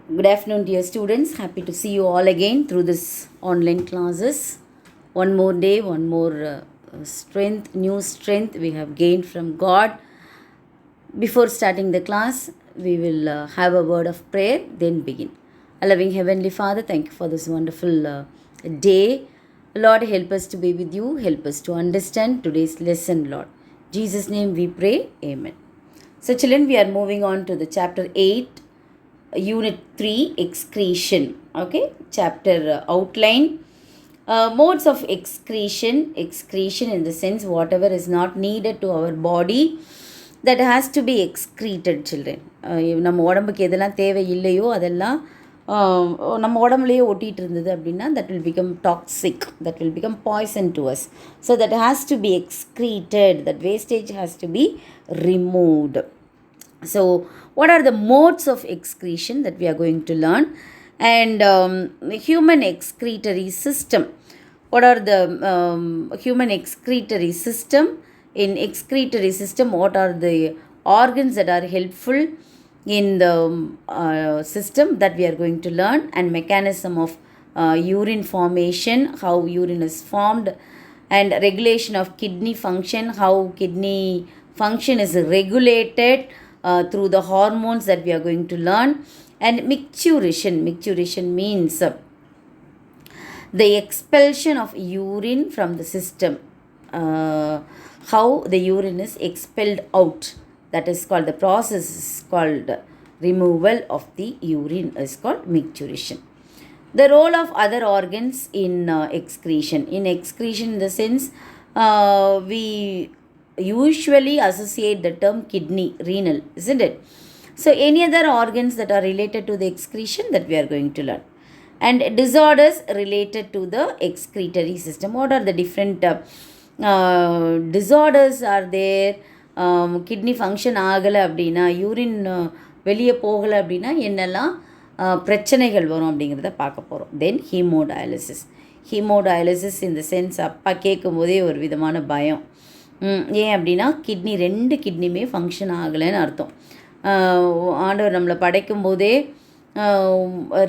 Good afternoon, dear students. Happy to see you all again through this online classes. One more day, one more strength, new strength we have gained from God. Before starting the class, we will have a word of prayer, then begin. Our loving Heavenly Father, thank you for this wonderful day. Lord, help us to be with you. Help us to understand today's lesson, Lord. In Jesus' name we pray. Amen. So, children, we are moving on to the chapter 8. Unit 3 excretion. Okay, chapter outline. Modes of excretion in the sense whatever is not needed to our body that has to be excreted, children. நம்ம உடம்புக்கு எதெல்லாம் தேவை இல்லையோ அதெல்லாம் நம்ம உடம்புலையே ஒட்டிகிட்டு இருந்தது அப்படின்னா that will become toxic, that will become poison to us. So that has to be excreted, that wastage has to be removed. So what are the modes of excretion that we are going to learn? And human excretory system. What are the human excretory system? In excretory system, what are the organs that are helpful in the system that we are going to learn? And mechanism of urine formation, how urine is formed, and regulation of kidney function, how kidney function is regulated through the hormones that we are going to learn. And micturition means the expulsion of urine from the system, how the urine is expelled out, that is called, the process is called removal of the urine is called micturition. The role of other organs in excretion in the sense we usually associate the term kidney, renal, isn't it? So any other organs that are related to the excretion that we are going to learn. And disorders related to the excretory system. What are the different disorders are there? Kidney function ஆகலை அப்படின்னா, urine வெளியே போகலை அப்படின்னா என்னெல்லாம் பிரச்சனைகள் வரும் அப்படிங்கிறத பார்க்க போகிறோம். தென் ஹீமோடயாலிசிஸ் இந்த சென்ஸ் அப்பா கேட்கும் போதே ஒரு விதமான பயம். ஏன் அப்படின்னா கிட்னி 2 கிட்னியுமே ஃபங்க்ஷன் ஆகலைன்னு அர்த்தம். ஆண்டவர் நம்மளை படைக்கும் போதே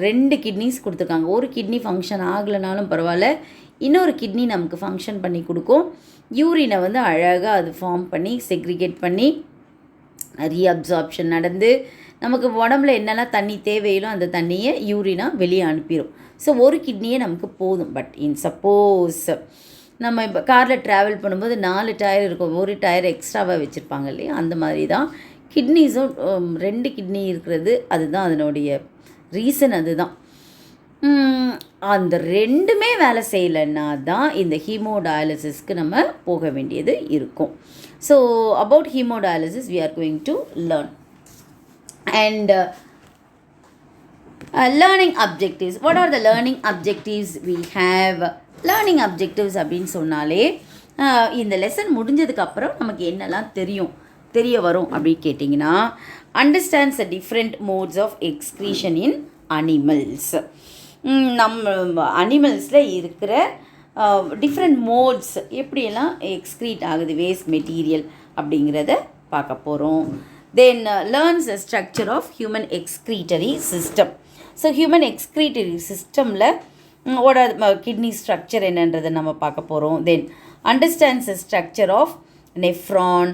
2 கிட்னிஸ் கொடுத்துருக்காங்க. ஒரு கிட்னி ஃபங்க்ஷன் ஆகலைனாலும் பரவாயில்ல, இன்னொரு கிட்னி நமக்கு ஃபங்க்ஷன் பண்ணி கொடுக்கும். யூரினை வந்து அழகாக அது ஃபார்ம் பண்ணி செக்ரிகேட் பண்ணி ரீஅப்சார்ப்ஷன் நடந்து நமக்கு உடம்புல என்னெல்லாம் தண்ணி தேவையிலோ அந்த தண்ணியை யூரினாக வெளியே அனுப்பிடும். ஸோ ஒரு கிட்னியே நமக்கு போதும். பட் இன் சப்போஸ் நம்ம இப்போ காரில் ட்ராவல் பண்ணும்போது 4 டயர் இருக்கும், ஒரு டயர் எக்ஸ்ட்ராவாக வச்சுருப்பாங்க இல்லையா, அந்த மாதிரி தான் கிட்னிஸும் 2 கிட்னி இருக்கிறது. அதுதான் அதனுடைய ரீசன். அதுதான் அந்த 2மே வேலை செய்யலைன்னா தான் இந்த ஹீமோடயாலிசிஸ்க்கு நம்ம போக வேண்டியது இருக்கும். So about haemodialysis we are going to learn. And learning objectives. What are the learning objectives we have? Learning objectives அப்படின்னு சொன்னாலே இந்த லெசன் முடிஞ்சதுக்கப்புறம் நமக்கு என்னெல்லாம் தெரிய வரும் அப்படின்னு கேட்டிங்கன்னா, understands the different modes of excretion in animals. நம்ம அனிமல்ஸில் இருக்கிற டிஃப்ரெண்ட் மோட்ஸ் எப்படியெல்லாம் எக்ஸ்க்ரீட் ஆகுது, வேஸ்ட் மெட்டீரியல் அப்படிங்கிறத பார்க்க போகிறோம். Then learns the structure of human excretory system. So human excretory சிஸ்டமில் ஓட கிட்னி ஸ்ட்ரக்சர் என்னன்றதை நம்ம பார்க்க போகிறோம். Then understands the structure of nephron,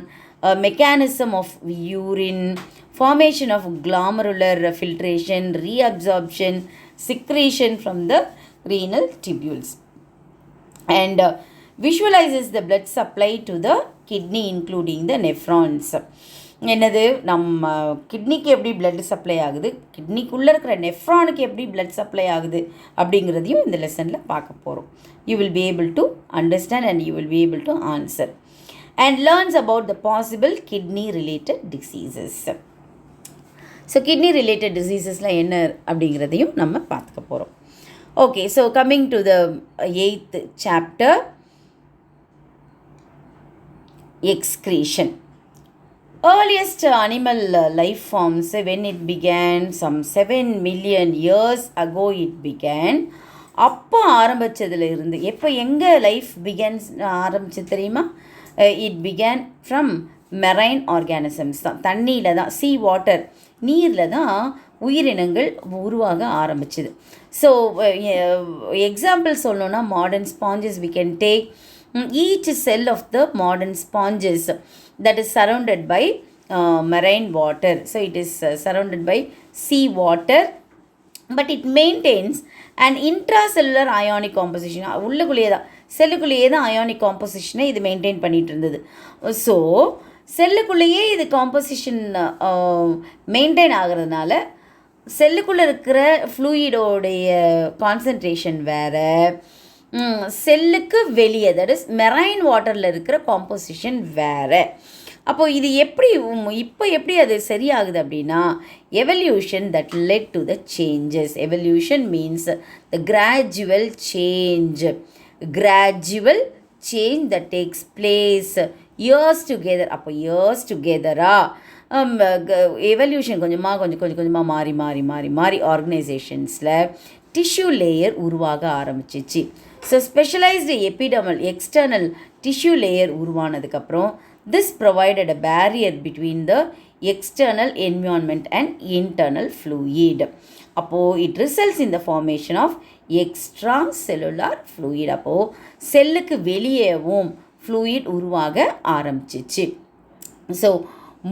mechanism of urine, formation of glomerular filtration, reabsorption, secretion from the renal tubules, and visualizes the blood supply to the kidney including the nephrons. என்னது, நம்ம கிட்னிக்கு எப்படி blood supply ஆகுது, கிட்னிக்குள்ளே இருக்கிற நெஃப்ரானுக்கு எப்படி blood supply ஆகுது அப்படிங்கிறதையும் இந்த லெசனில் பார்க்க போகிறோம். You will be able to understand and you will be able to answer. And learns about the possible kidney related diseases. So kidney related டிசீசஸ்லாம் என்ன அப்படிங்கிறதையும் நம்ம பார்த்துக்க போகிறோம். Okay, so coming to the 8th chapter, excretion. Earliest animal life forms, when it began some 7 million years ago it began. அப்போ ஆரம்பித்ததுல இருந்து எப்போ எங்கே லைஃப் பிகன்ஸ் ஆரம்பிச்சு தெரியுமா? It began from marine organisms தான், தண்ணியில் தான், சீ வாட்டர், நீரில் தான் உயிரினங்கள் உருவாக ஆரம்பிச்சுது. ஸோ எக்ஸாம்பிள் சொல்லணுன்னா modern sponges we can take each cell of the modern sponges that is surrounded by marine water. So it is surrounded by sea water, but it maintains an intracellular ionic composition. உள்ளுக்குள்ளேயே தான், செல்லுக்குள்ளேயே தான் ionic காம்போசிஷனை இது maintain பண்ணிகிட்டு இருந்தது. So செல்லுக்குள்ளேயே இது composition maintain ஆகிறதுனால செல்லுக்குள்ளே இருக்கிற ஃப்ளூயிடோடைய concentration வேறு, செல்லுக்கு வெளியே, தட் இஸ் மெரைன் வாட்டரில் இருக்கிற காம்போசிஷன் வேறு. அப்போது இது எப்படி அது சரியாகுது அப்படின்னா, evolution that led to the changes. Evolution means the gradual change that takes place years together. அப்போ இயர்ஸ் டுகெதராக எவல்யூஷன் கொஞ்சமாக மாறி ஆர்கனைசேஷன்ஸில் டிஷ்யூ லேயர் உருவாக ஆரம்பிச்சிச்சு. So specialised epidermal external tissue layer உருவானதுக்கப்புறம் this provided a barrier between the external environment and internal fluid. அப்போது it results in the formation of extracellular fluid. அப்போது செல்லுக்கு வெளியேவும் fluid உருவாக ஆரம்பிச்சிச்சு. So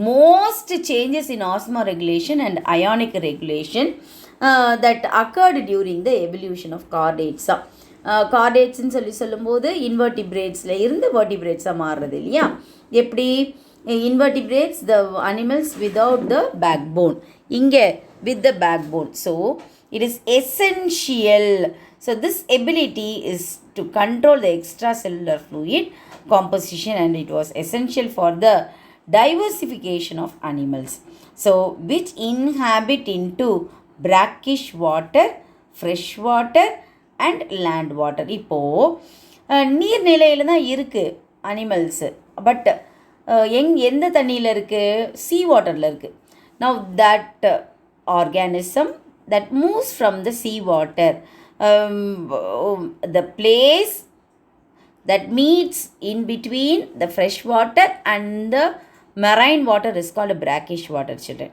most changes in osmoregulation and ionic regulation that occurred during the evolution of chordates. கார்டேட்ஸ்ன்னு சொல்லும்போது இன்வெர்டிபிரேட்ஸில் இருந்து வெர்டிபிரேட்ஸாக மாறுறது இல்லையா? எப்படி invertebrates the animals without the backbone, இங்கே with the backbone. So it is essential. So this ability is to control the extracellular fluid composition, and it was essential for the diversification of animals, so which inhabit into brackish water, fresh water and land water. இப்போது நீர்நிலையில் தான் இருக்குது animals, but எந்த தண்ணியில் இருக்குது? Sea வாட்டரில் இருக்குது. Now that organism that moves from the sea water, the place that meets in between the fresh water and the marine water is called brackish water, children.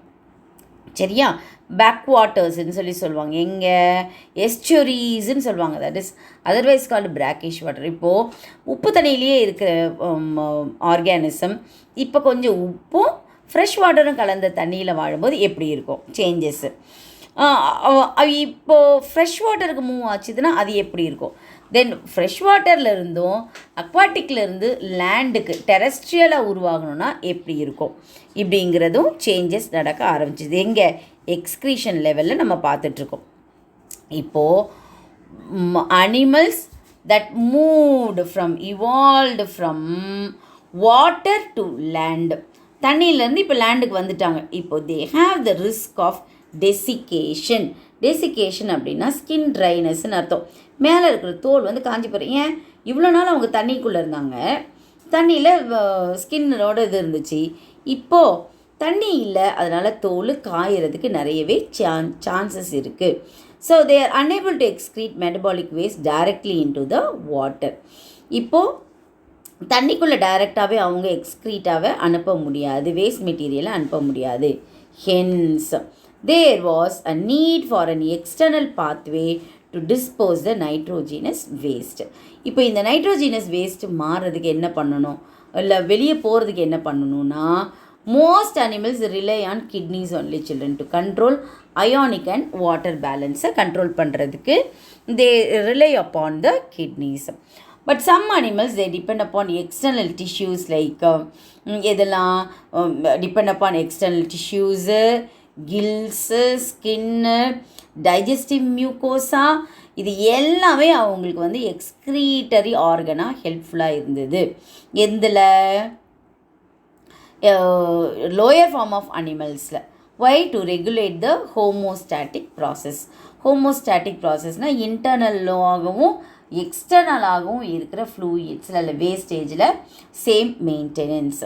சரியா? Back வாட்டர்ஸ்ன்னு சொல்லுவாங்க, எங்கே எஸ்சுரிஸ்ன்னு சொல்லுவாங்க, that is otherwise called brackish water. இப்போது உப்பு தண்ணியிலேயே இருக்கிற organism இப்போ கொஞ்சம் உப்பும் ஃப்ரெஷ் வாட்டரும் கலந்த தண்ணியில் வாழும்போது எப்படி இருக்கும் சேஞ்சஸ்ஸு? இப்போது ஃப்ரெஷ் வாட்டருக்கு மூவ் ஆச்சுதுன்னா அது எப்படி இருக்கும்? தென் ஃப்ரெஷ் வாட்டரில் இருந்தும் அக்வாட்டிக்லேருந்து லேண்டுக்கு டெரஸ்ட்ரியலாக உருவாகணும்னா எப்படி இருக்கும்? இப்படிங்கிறதும் சேஞ்சஸ் நடக்க ஆரம்பிச்சிது. எங்கே? எக்ஸ்க்ரீஷன் லெவலில் நம்ம பார்த்துட்ருக்கோம். இப்போது animals that moved evolved from water to land, தண்ணியிலேருந்து இப்போ லேண்டுக்கு வந்துட்டாங்க. இப்போது they have the risk of desiccation அப்படின்னா ஸ்கின் ட்ரைனஸ்ன்னு அர்த்தம். மேலே இருக்கிற தோல் காஞ்சி போகிற. ஏன்? இவ்வளோ நாள் அவங்க தண்ணிக்குள்ளே இருந்தாங்க, தண்ணியில் ஸ்கின்னோட இது இருந்துச்சு. இப்போது தண்ணி இல்லை, அதனால் தோல் காயறதுக்கு நிறையவே சான்சஸ் இருக்குது. So they are unable to excrete metabolic waste directly into the water. இப்போது தண்ணிக்குள்ளே டைரெக்டாகவே அவங்க எக்ஸ்க்ரீட்டாக அனுப்ப முடியாது, வேஸ்ட் மெட்டீரியலை அனுப்ப முடியாது. Hence there was a need for an external pathway to dispose the nitrogenous waste. இப்போ இந்த நைட்ரோஜினஸ் வேஸ்ட் மாறுறதுக்கு என்ன பண்ணணும், இல்லை வெளியே போகிறதுக்கு என்ன பண்ணணும்னா, most animals rely on kidneys only, children, to control ionic and water பேலன்ஸை கண்ட்ரோல் பண்ணுறதுக்கு they rely upon the kidneys. But some animals they depend upon external tissues like இதெல்லாம் depend upon external tissues, gills, skin, digestive mucosa, இது எல்லாமே அவங்களுக்கு excretory ஆர்கனாக ஹெல்ப்ஃபுல்லாக இருந்தது. எந்தில்? லோயர் ஃபார்ம் ஆஃப் அனிமல்ஸில். Why? To regulate the homeostatic process. Homeostatic ப்ராசஸ்னால் இன்டர்னலாகவும் எக்ஸ்டர்னலாகவும் இருக்கிற ஃப்ளூயிட்ஸில் இல்லை வேஸ்டேஜில் சேம் மெயின்டெனன்ஸ்.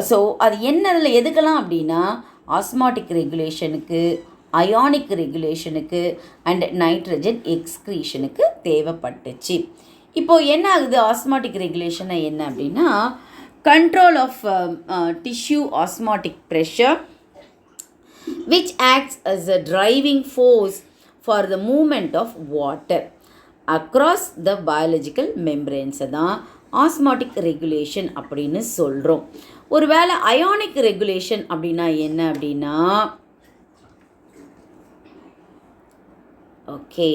ஸோ அது என்னதில் எதுக்கெல்லாம் அப்படின்னா ஆஸ்மாட்டிக் ரெகுலேஷனுக்கு, அயானிக் ரெகுலேஷனுக்கு அண்ட் நைட்ரஜன் எக்ஸ்க்ரீஷனுக்கு தேவைப்பட்டுச்சு. இப்போது என்ன ஆகுது? ஆஸ்மாட்டிக் ரெகுலேஷனை என்ன அப்படின்னா, control of tissue osmotic pressure, which acts as a driving force for the movement of water across the biological membranes. தான் ஆஸ்மாட்டிக் ரெகுலேஷன் அப்படின்னு சொல்கிறோம். ஒருவேளை அயானிக் ரெகுலேஷன் அப்படின்னா என்ன அப்படின்னா, okay,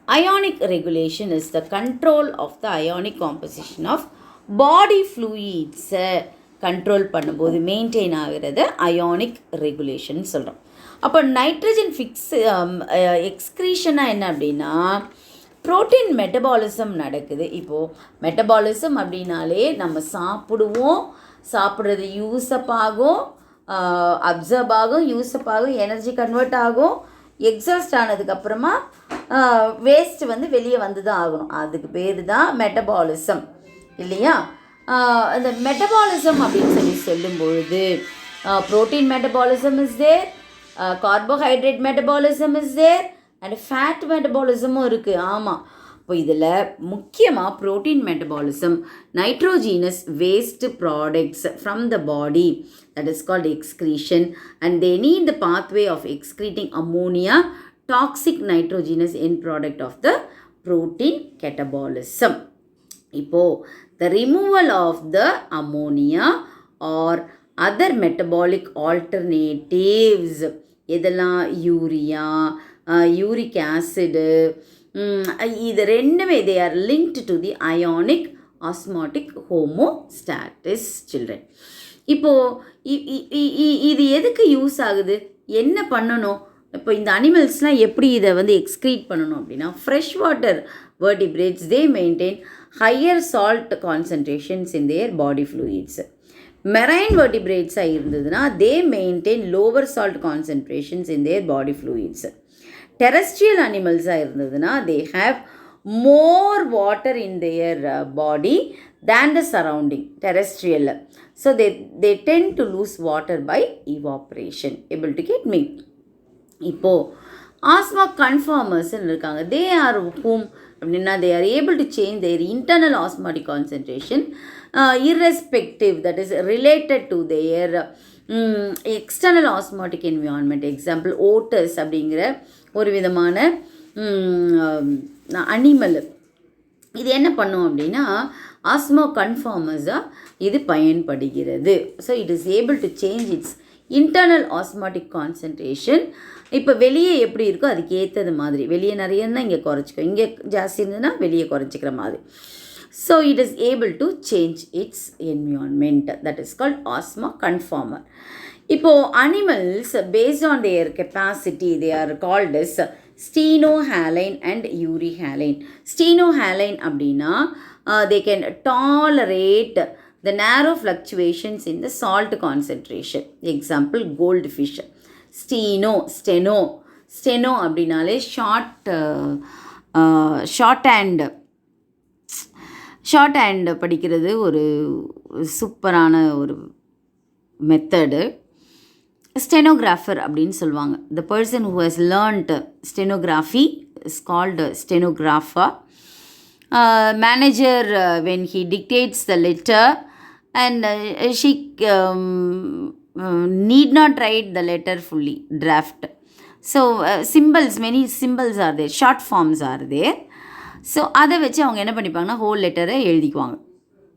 ionic regulation is the control of the ionic composition of body fluids. Control பண்ணும்போது maintain ஆகிறது ionic regulation சொல்கிறோம். அப்போ நைட்ரஜன் எக்ஸ்க்ரீஷனாக என்ன அப்படின்னா, ப்ரோட்டீன் மெட்டபாலிசம் நடக்குது. இப்போது மெட்டபாலிசம் அப்படின்னாலே நம்ம சாப்பிடுவோம், சாப்பிட்றது யூஸப் ஆகும், அப்சர்வ் ஆகும், யூஸப் ஆகும், எனர்ஜி கன்வெர்ட் ஆகும், எக்ஸாஸ்ட் ஆனதுக்கப்புறமா வேஸ்ட் வெளியே வந்து தான் ஆகணும். அதுக்கு பேர் தான் மெட்டபாலிசம் இல்லையா? அந்த மெட்டபாலிசம் அப்படின்னு சொல்லும்பொழுது protein metabolism is there, carbohydrate metabolism is there, and fat மெட்டபாலிசமும் இருக்குது. ஆமாம், இப்போ இதில் முக்கியமாக protein metabolism nitrogenous waste products from the body, that is called excretion, and they need the pathway of excreting ammonia, toxic nitrogenous end product of the protein catabolism. இப்போது the removal of the ammonia or other metabolic alternatives, இதெல்லாம் urea, uric acid, இது ரெண்டுமே they are linked to the ionic osmotic homeostasis children. இப்போது இது எதுக்கு use ஆகுது, என்ன பண்ணணும்? இப்போ இந்த அனிமல்ஸ்லாம் எப்படி இதை எக்ஸ்க்ரீட் பண்ணணும் அப்படின்னா, fresh water vertebrates they maintain higher salt concentrations in their body fluids. Marine vertebrates-ஆக இருந்ததுன்னா they maintain lower salt concentrations in their body fluids. terrestrial animals-ஆக இருந்ததுன்னா they have more water in their body than the surrounding terrestrial. So they tend to lose water by evaporation. Able to get me? இப்போது asthma கன்ஃபார்மர்ஸ்ன்னு இருக்காங்க. They are ஹூம் அப்படின்னா they are able to change their internal osmotic concentration irrespective, that is related to their external osmotic environment. Example ஓட்டஸ் அப்படிங்கிற ஒரு விதமான animal. இது என்ன பண்ணும் அப்படின்னா ஆஸ்மோ கன்ஃபார்மர்ஸாக இது பயன்படுகிறது. So it is able to change it's internal osmotic concentration. இப்போ வெளியே எப்படி இருக்கோ அதுக்கு ஏற்றது மாதிரி, வெளியே நிறையன்னா இங்கே குறைச்சிக்கோ, இங்கே ஜாஸ்தி இருந்ததுன்னா வெளியே குறைச்சிக்கிற மாதிரி. So it is able to change its environment, that is called osmoconformer. இப்போது animals based on their capacity they are called as stenohaline and euryhaline. Stenohaline அப்படின்னா they can tolerate the narrow fluctuations in the salt concentration. Example, goldfish. Steno அப்படின்னாலே short hand படிக்கிறது ஒரு சூப்பரான ஒரு method. Stenographer அப்படின்னு சொல்லுவாங்க. The person who has learnt stenography is called stenographer. Manager when he dictates the letter and she need not write the letter fully, draft. So symbols, many symbols are there, short forms are there. So அதை வச்சு அவங்க என்ன பண்ணிப்பாங்கன்னா whole லெட்டரை எழுதிக்குவாங்க.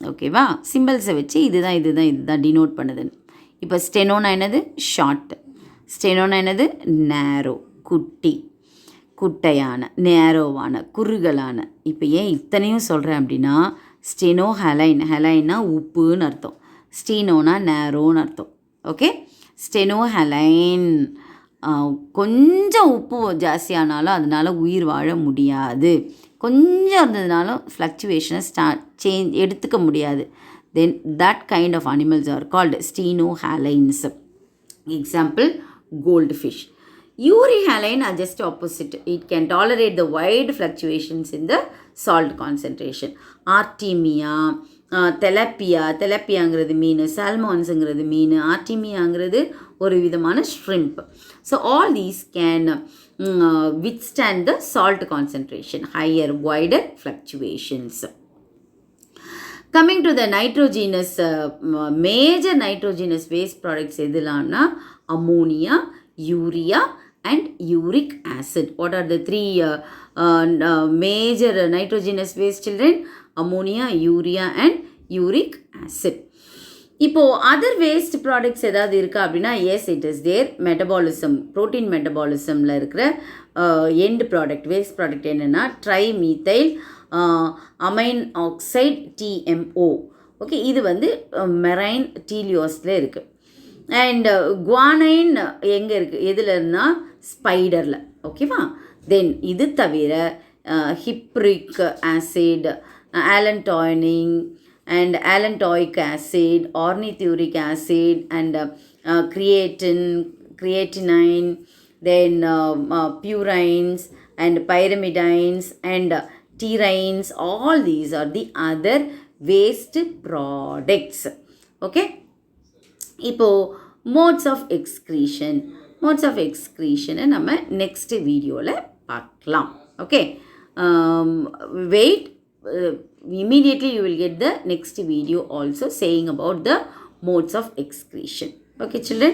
ஓகேவா? சிம்பிள்ஸை வச்சு இதுதான் denote பண்ணுதுன்னு. இப்போ ஸ்டெனோனா என்னது? ஷார்ட். ஸ்டெனோனா என்னது? நேரோ, குட்டையான, நேரோவான, குறுகலான. இப்போ ஏன் இத்தனையும் சொல்கிறேன் அப்படின்னா, ஸ்டெனோ ஹெலைன்னா உப்புன்னு அர்த்தம், ஸ்டீனோனா நேரோன்னு அர்த்தம். ஓகே, ஸ்டெனோ ஹெலைன் கொஞ்சம் உப்பு ஜாஸ்தியானாலும் அதனால் உயிர் வாழ முடியாது, கொஞ்சம் இருந்ததுனாலும் ஃப்ளக்சுவேஷனை சேஞ்ச் எடுத்துக்க முடியாது. Then that kind of animals are called stenohalines. Example, goldfish. Euryhaline are just opposite. It can tolerate the wide fluctuations in the salt concentration. Artemia, தெலப்பியாங்கிறது மீன், சால்மான்ஸுங்கிறது மீன், ஆர்டிமியாங்கிறது ஒரு விதமான shrimp. So all these can withstand the salt concentration, higher, wider fluctuations. Coming to the nitrogenous, major nitrogenous waste products எதுலாம்னா ammonia, urea and uric acid. What are the three major nitrogenous waste, children? Ammonia, urea and uric acid. இப்போ other waste products ஏதாவது இருக்கா அப்படின்னா yes it is there. Metabolism, protein மெட்டபாலிசமில் இருக்கிற end product, waste product என்னென்னா trimethyl amine oxide TMO. Okay, இது வந்து marine டீலியோஸில் இருக்குது. அண்ட் குவானைன் எங்கே இருக்குது, எதுலன்னா ஸ்பைடரில். ஓகேவா? தென் இது தவிர ஹிப்ரிக் acid, ஆலன்டாயினிங் and allantoic acid, ornithuric acid and creatinine, then purines and pyrimidines and pterines. All these are the other waste products. Okay, இப்போ modes of excretion நம்ம next வீடியோவில் பார்க்கலாம். Okay, wait. Immediately you will get the next video also saying about the modes of excretion. Okay, children.